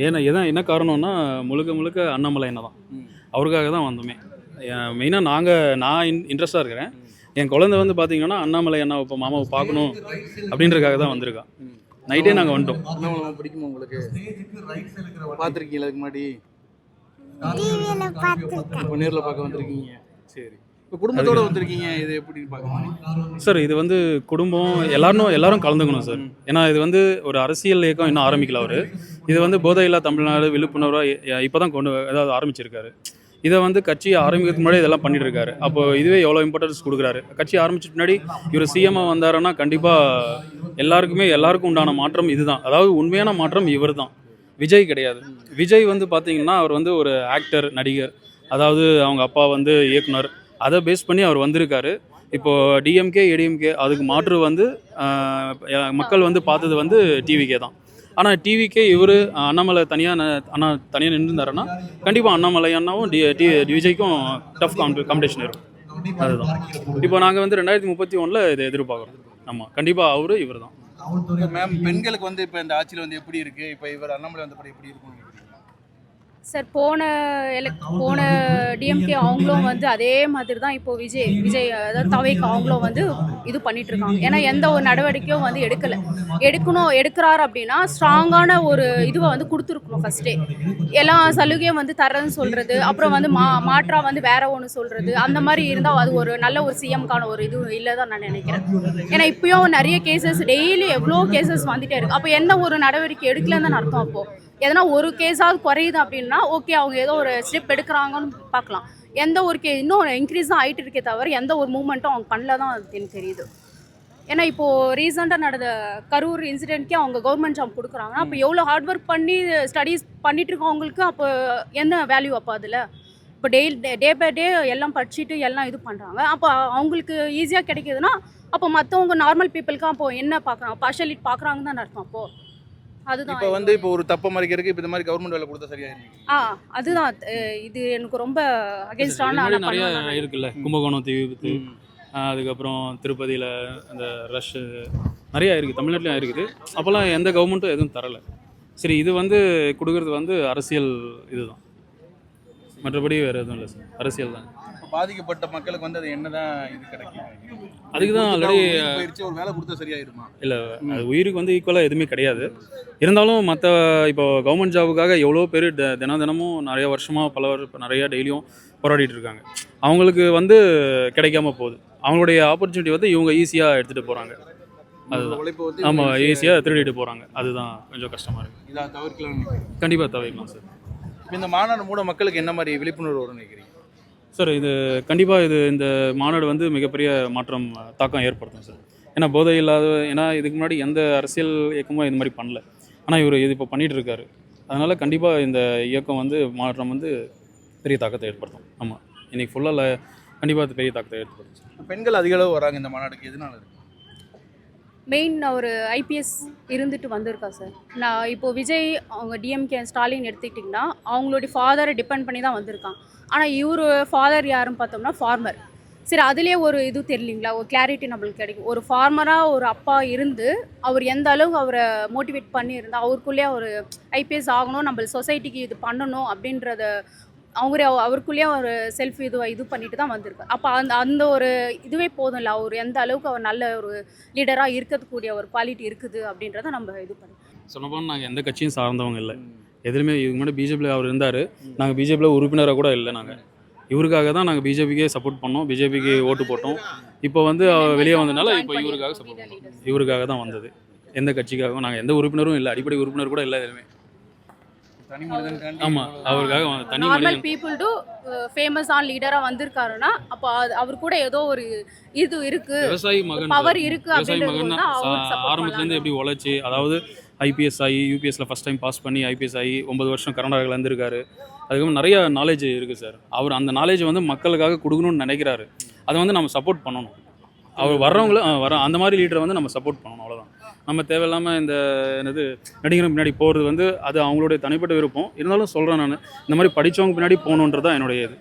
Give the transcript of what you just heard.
ஏன்னா என்ன காரணம்னா முழுக்க முழுக்க அண்ணாமலை அண்ணா தான். அவருக்காக தான் வந்தோமே. மெயினாக நான் இன்ட்ரெஸ்டாக இருக்கிறேன். என் குழந்தை வந்து பார்த்தீங்கன்னா அண்ணாமலை அண்ணா இப்போ மாமாவை பார்க்கணும் அப்படின்றதுக்காக தான் வந்திருக்கான். நைட்டே நாங்கள் வந்துட்டோம். அண்ணாமலை பிடிக்குமா உங்களுக்கு? பார்த்துருக்கீங்களா அதுக்கு முன்னாடி? இப்போ நேரில் பார்க்க வந்திருக்கீங்க. சரி, இப்போ குடும்பத்தோட வந்திருக்கீங்க, இது எப்படி பார்க்கலாம் சார்? இது வந்து குடும்பம் எல்லாரும் கலந்துக்கணும் சார். ஏன்னா இது வந்து ஒரு அரசியல் இயக்கம் இன்னும் ஆரம்பிக்கல அவர். இது வந்து போதையில்லா தமிழ்நாடு விழிப்புணர்வாக இப்போ தான் ஏதாவது ஆரம்பிச்சிருக்காரு. இதை வந்து கட்சி ஆரம்பிக்கிறதுக்கு முன்னாடி இதெல்லாம் பண்ணிட்டு இருக்காரு. அப்போ இதுவே எவ்வளோ இம்பார்ட்டன்ஸ் கொடுக்குறாரு. கட்சி ஆரம்பிச்சுட்டு முன்னாடி இவர் சிஎம்மாக வந்தாருன்னா கண்டிப்பாக எல்லாருக்கும் உண்டான மாற்றம் இதுதான். அதாவது உண்மையான மாற்றம் இவர் தான், விஜய் கிடையாது. விஜய் வந்து பார்த்தீங்கன்னா அவர் வந்து ஒரு ஆக்டர், நடிகர். அதாவது அவங்க அப்பா வந்து இயக்குனர். அதை பேஸ் பண்ணி அவர் வந்திருக்காரு. இப்போது டிஎம்கே ஏடிஎம்கே அதுக்கு மாற்று வந்து மக்கள் வந்து பார்த்தது வந்து டிவிகே தான். ஆனால் டிவிக்கே இவர் அண்ணாமலை தனியாக நின்றுருந்தாருன்னா கண்டிப்பாக அண்ணாமலை அண்ணாவும் விஜய்க்கும் டஃப் காம்படிஷன் இருக்கும். அதுதான் இப்போ நாங்கள் வந்து 2031 இதை எதிர்பார்க்குறோம். ஆமாம், கண்டிப்பாக இவர் தான். மேம், பெண்களுக்கு வந்து இப்போ இந்த ஆட்சியில் வந்து எப்படி இருக்குது? இப்போ இவர் அண்ணாமலை வந்தபடி எப்படி இருக்கும் சார்? போன டிஎம்கே அவங்களும் வந்து அதே மாதிரி தான் இப்போ விஜய் அதாவது தவைக்கு அவங்களும் வந்து இது பண்ணிட்டு இருக்காங்க. ஏன்னா எந்த ஒரு நடவடிக்கையும் வந்து எடுக்கிறாரு அப்படின்னா ஸ்ட்ராங்கான ஒரு இதுவை வந்து கொடுத்துருக்கணும். ஃபர்ஸ்டே எல்லா சலுகையும் வந்து தரேன்னு சொல்றது, அப்புறம் வந்து மாற்றா வந்து வேற ஒன்று சொல்றது, அந்த மாதிரி இருந்தால் அது ஒரு நல்ல ஒரு சிஎம்கான ஒரு இது இல்லை தான் நான் நினைக்கிறேன். ஏன்னா இப்பயும் நிறைய கேசஸ், டெய்லி எவ்வளோ கேசஸ் வந்துட்டே இருக்கு. அப்போ எந்த ஒரு நடவடிக்கை எடுக்கலன்னு தான் அர்த்தம். அப்போ எதனா ஒரு கேஸாவது குறையுது அப்படின்னா ஓகே, அவங்க ஏதோ ஒரு ஸ்டெப் எடுக்கிறாங்கன்னு பார்க்கலாம். எந்த ஒரு இன்னும் இன்க்ரீஸ் தான் ஆகிட்டு இருக்கே தவிர எந்த ஒரு மூவ்மெண்ட்டும் அவங்க பண்ணல தான் எனக்கு தெரியுது. ஏன்னா இப்போது ரீசெண்டாக நடந்த கரூர் இன்சிடென்ட்கே அவங்க கவர்மெண்ட் ஜாப் கொடுக்குறாங்க. அப்போ எவ்வளோ ஹார்ட் ஒர்க் பண்ணி ஸ்டடீஸ் பண்ணிட்டு இருக்கவங்களுக்கு அப்போ என்ன வேல்யூ? அப்போ அதில் இப்போ டே பை டே எல்லாம் படிச்சுட்டு எல்லாம் இது பண்ணுறாங்க. அப்போ அவங்களுக்கு ஈஸியாக கிடைக்கிதுன்னா அப்போ மற்றவங்க நார்மல் பீப்புளுக்கு அப்போ என்ன பார்க்குறாங்க? பார்ஷியலிட்டி பார்க்குறாங்கன்னு தான் அர்த்தம். அப்போது அதுதான் இப்போ வந்து இப்போ ஒரு தப்ப மறைக்கிறதுக்கு இப்போ இந்த மாதிரி கவர்மெண்ட் வேலை கொடுத்தா சரியா இருக்கும். அதுதான் இது எனக்கு ரொம்ப அகைன்ஸ்டான நிறைய இருக்குல்ல. கும்பகோணம் தீ விபத்து, அதுக்கப்புறம் திருப்பதியில் அந்த ரஷ் நிறையா இருக்குது, தமிழ்நாட்டிலையும் இருக்குது. அப்போல்லாம் எந்த கவர்மெண்ட்டும் எதுவும் தரலை. சரி, இது வந்து கொடுக்குறது வந்து அரசியல் இதுதான், மற்றபடி வேறு எதுவும் இல்லை சார். அரசியல் தான். பாதிக்கப்பட்ட மக்களுக்கு வந்து அது என்னதான் இது கிடைக்கும்? அதுக்கு தான் ஆல்ரெடி ஒரு வேலை கொடுத்தா சரியாயிருமா? இல்லை, அது உயிருக்கு வந்து ஈக்குவலாக எதுவுமே கிடையாது. இருந்தாலும் மற்ற இப்போ கவர்மெண்ட் ஜாபுக்காக எவ்வளோ பேர் தினமும் நிறைய வருஷமாக நிறையா டெய்லியும் போராடிட்டு இருக்காங்க. அவங்களுக்கு வந்து கிடைக்காம போகுது. அவங்களுடைய ஆப்பர்ச்சுனிட்டி வந்து இவங்க ஈஸியாக எடுத்துகிட்டு போகிறாங்க. அதுதான். ஆமாம், ஈஸியாக திருடிட்டு போகிறாங்க. அதுதான் கொஞ்சம் கஷ்டமாக இருக்குது. இதை தவிர்க்கலாம். கண்டிப்பாக தவிர்க்கலாம் சார். இந்த மாநாடு மூட மக்களுக்கு என்ன மாதிரி விழிப்புணர்வு வரும் நினைக்கிறீங்க சார்? இது கண்டிப்பாக இந்த மாநாடு வந்து மிகப்பெரிய தாக்கம் ஏற்படுத்தும் சார். ஏன்னா போதை இல்லாத, ஏன்னா இதுக்கு முன்னாடி எந்த அரசியல் இயக்கமும் இது மாதிரி பண்ணல. ஆனால் இவர் இது இப்போ பண்ணிகிட்டு இருக்காரு. அதனால் கண்டிப்பாக இந்த இயக்கம் வந்து மாற்றம் வந்து பெரிய தாக்கத்தை ஏற்படுத்தும். ஆமாம், இன்றைக்கி ஃபுல்லாக கண்டிப்பாக அது பெரிய தாக்கத்தை ஏற்படுத்தும் சார். பெண்கள் அதிக அளவு வராங்க இந்த மாநாடுக்கு, எதனால? மெயின் ஒரு ஐபிஎஸ் இருந்துட்டு வந்திருக்கா சார். நான் இப்போது விஜய் அவங்க டிஎம்கே ஸ்டாலின் எடுத்துக்கிட்டிங்கன்னா அவங்களுடைய ஃபாதரை டிபெண்ட் பண்ணி தான் வந்திருக்கான். ஆனால் இவர் ஃபாதர் யாருன்னு பார்த்தோம்னா ஃபார்மர். சரி, அதிலே ஒரு இது தெரியலிங்களா, ஒரு கிளாரிட்டி நம்மளுக்கு கிடைக்கும். ஒரு ஃபார்மராக ஒரு அப்பா இருந்து அவர் எந்த அளவுக்கு அவரை மோட்டிவேட் பண்ணியிருந்தால் அவருக்குள்ளேயே ஒரு ஐபிஎஸ் ஆகணும், நம்ம சொசைட்டிக்கு இது பண்ணணும் அப்படின்றத அவருக்குள்ளேயே ஒரு செல்ஃப் இது பண்ணிட்டு தான் வந்திருக்காரு. அப்போ அந்த ஒரு இதுவே போதும் இல்லை, அவர் எந்த அளவுக்கு அவர் நல்ல ஒரு லீடராக இருக்கக்கூடிய ஒரு குவாலிட்டி இருக்குது அப்படின்றத நம்ம இது பண்ணி சொன்னப்போ நாங்கள் எந்த கட்சியும் சார்ந்தவங்க இல்லை. எதுவுமே இதுக்கு முன்னாடி பிஜேபியில் அவர் இருந்தார். நாங்கள் பிஜேபியில் உறுப்பினராக கூட இல்லை. நாங்கள் இவருக்காக தான் நாங்கள் பிஜேபிக்கே சப்போர்ட் பண்ணோம், பிஜேபிக்கு ஓட்டு போட்டோம். இப்போ வந்து வெளியே வந்ததுனால இப்போ இவருக்காக சப்போர்ட் பண்ணோம். இவருக்காக தான் வந்தது. எந்த கட்சிக்காகவும் நாங்கள் எந்த உறுப்பினரும் இல்லை, அடிப்படை உறுப்பினர் கூட இல்லை எதுவுமே. ஆமாம், அவருக்காக நார்மல் பீப்புள் டு ஃபேமஸான லீடராக வந்திருக்காருன்னா அப்போ அவர் கூட ஏதோ ஒரு இது இருக்கு, விவசாயி மகன், பவர் இருக்கு. விவசாயி மகன் ஆரம்பத்துலேருந்து எப்படி உழைச்சி, அதாவது ஐபிஎஸ் ஆகி யூபிஎஸ்ல ஃபஸ்ட் டைம் பாஸ் பண்ணி ஐபிஎஸ் ஆகி 9 வருஷம் கர்நாடகாவில் இருந்திருக்காரு. அதுக்கப்புறம் நிறைய நாலேஜ் இருக்குது சார். அவர் அந்த நாலேஜ் வந்து மக்களுக்காக கொடுக்கணும்னு நினைக்கிறாரு. அதை வந்து நம்ம சப்போர்ட் பண்ணணும். அவர் வர்றவங்களும் அந்த மாதிரி லீடரை வந்து நம்ம சப்போர்ட் பண்ணணும். அவ்வளோதான். நம்ம தேவையில்லாமல் நடிகருக்கு பின்னாடி போகிறது வந்து அது அவங்களுடைய தனிப்பட்ட விருப்பம். இருந்தாலும் சொல்கிறேன், நான் இந்த மாதிரி படித்தவங்க பின்னாடி போகணுன்றது தான் என்னுடைய இது.